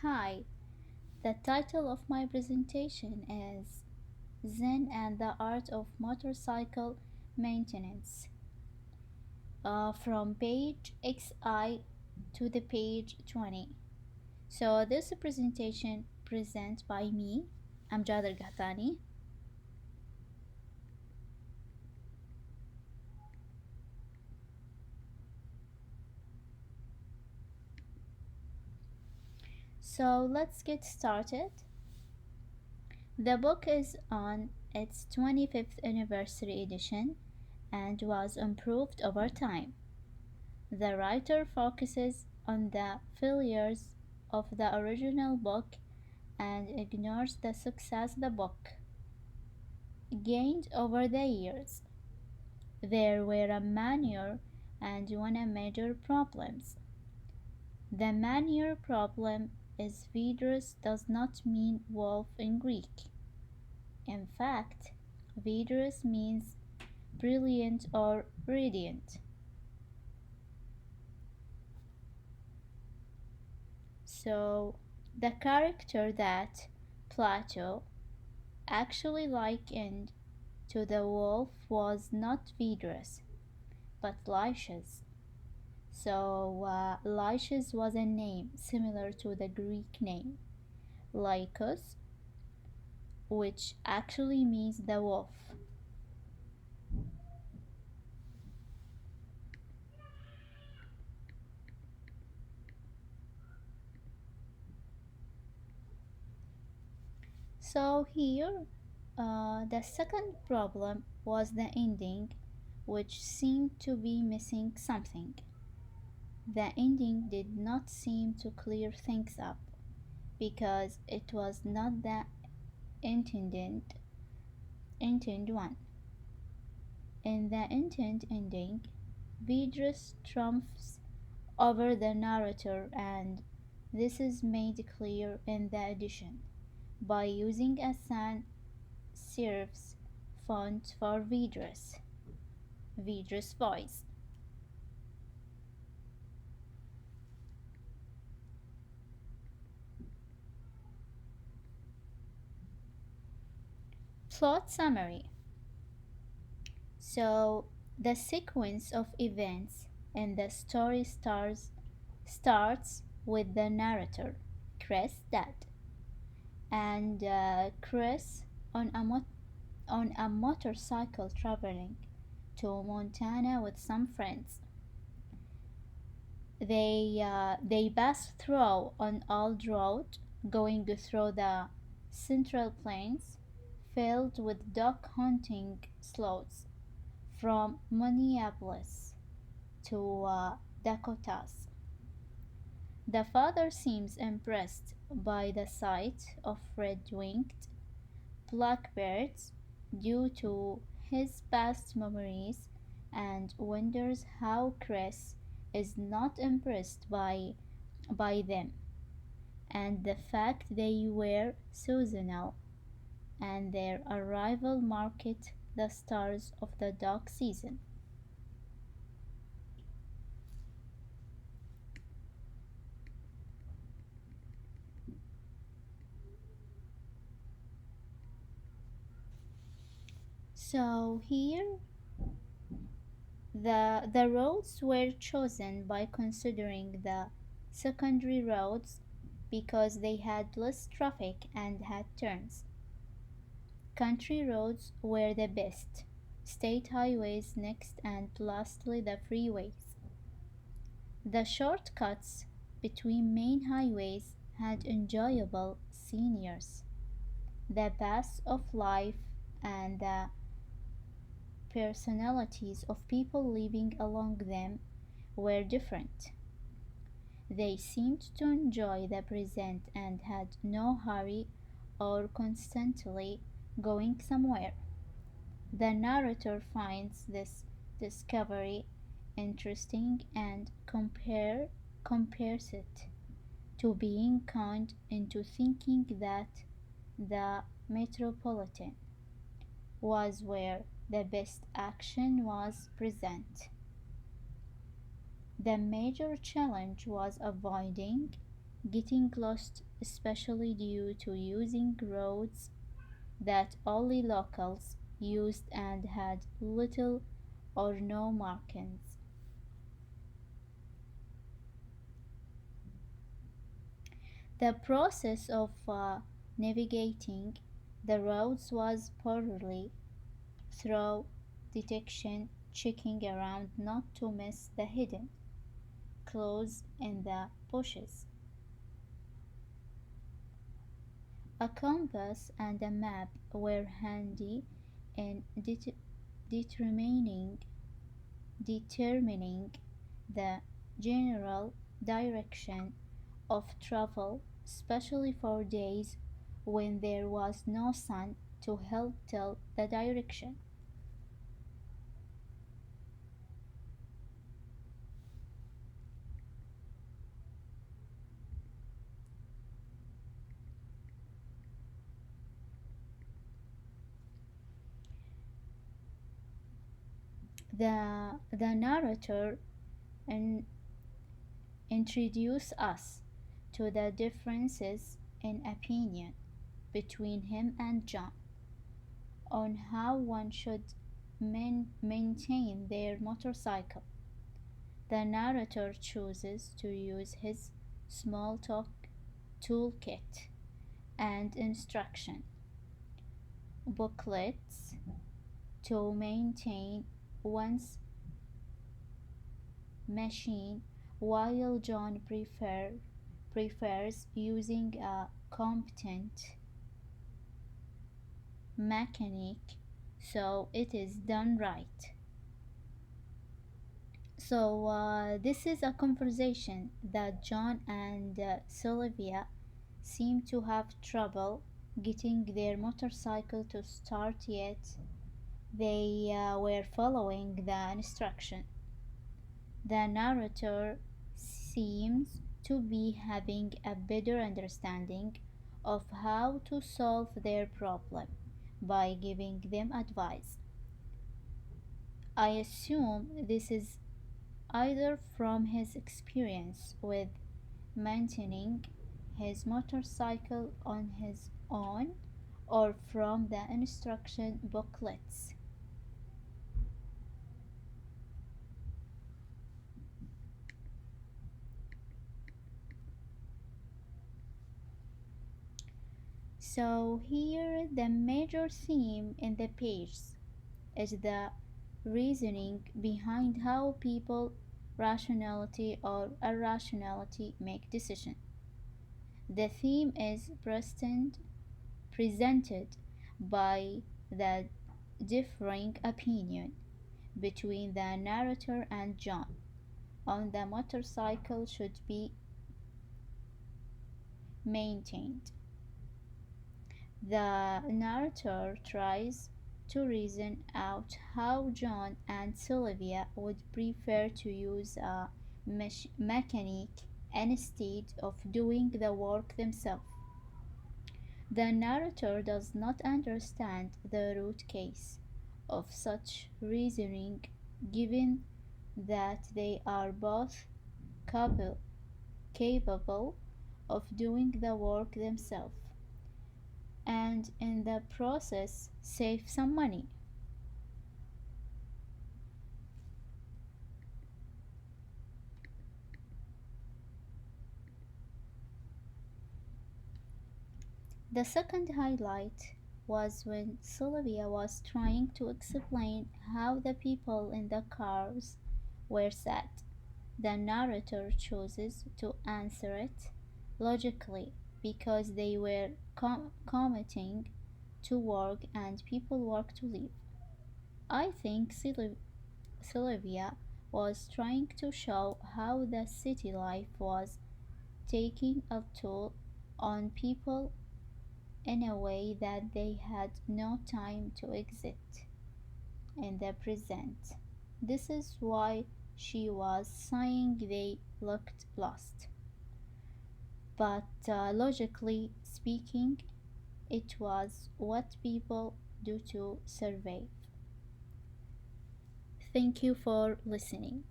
Hi, the title of my presentation is Zen and the Art of Motorcycle Maintenance, from page XI to the page 20. So this presentation presented by me, Amjad Alqahtani. So let's get started. The book is on its 25th anniversary edition and was improved over time. The writer focuses on the failures of the original book and ignores the success the book gained over the years. There were a minor and one major problems. The minor problem is Vidrus does not mean wolf in Greek. In fact, Vidrus means brilliant or radiant. So, the character that Plato actually likened to the wolf was not Vidrus, but Lysias. So, Lysias was a name similar to the Greek name Lycos, which actually means the wolf. So, here, the second problem was the ending, which seemed to be missing something. The ending did not seem to clear things up because it was not the intended one. In the intent ending, Vidrus triumphs over the narrator, and this is made clear in the edition by using a sans serifs font for Vidrus voice. Plot summary. So, the sequence of events in the story starts with the narrator, Chris' dad, and Chris on a motorcycle traveling to Montana with some friends. They pass through an old road going through the Central Plains, filled with duck hunting slots from Minneapolis to Dakotas. The father seems impressed by the sight of red-winged blackbirds due to his past memories and wonders how Chris is not impressed by them and the fact they were seasonal and their arrival marked the stars of the dog season. So here the roads were chosen by considering the secondary roads because they had less traffic and had turns. Country roads were the best, state highways next, and lastly the freeways. The shortcuts between main highways had enjoyable sceneries. The paths of life and the personalities of people living along them were different. They seemed to enjoy the present and had no hurry or constantly going somewhere. The narrator finds this discovery interesting and compares it to being conned into thinking that the metropolitan was where the best action was present. The major challenge was avoiding getting lost, especially due to using roads that only locals used and had little or no markings. The process of navigating the roads was poorly through detection, checking around not to miss the hidden clues in the bushes. A compass and a map were handy in determining determining the general direction of travel, especially for days when there was no sun to help tell the direction. The narrator in, introduces us to the differences in opinion between him and John on how one should maintain their motorcycle. The narrator chooses to use his small talk toolkit and instruction booklets to maintain one's machine, while John prefers using a competent mechanic so it is done right. This is a conversation that John and Sylvia seem to have trouble getting their motorcycle to start, yet they were following the instruction. The narrator seems to be having a better understanding of how to solve their problem by giving them advice. I assume this is either from his experience with maintaining his motorcycle on his own or from the instruction booklets. So, here the major theme in the page is the reasoning behind how people, rationality or irrationality, make decisions. The theme is presented by the differing opinion between the narrator and John on the motorcycle should be maintained. The narrator tries to reason out how John and Sylvia would prefer to use a mechanic instead of doing the work themselves. The narrator does not understand the root case of such reasoning, given that they are both capable of doing the work themselves and in the process save some money. The second highlight was when Sylvia was trying to explain how the people in the cars were sad. The narrator chooses to answer it logically because they were commuting to work and people work to live. I think Sylvia was trying to show how the city life was taking a toll on people in a way that they had no time to exist in the present. This is why she was saying they looked lost. But logically speaking, it was what people do to survive. Thank you for listening.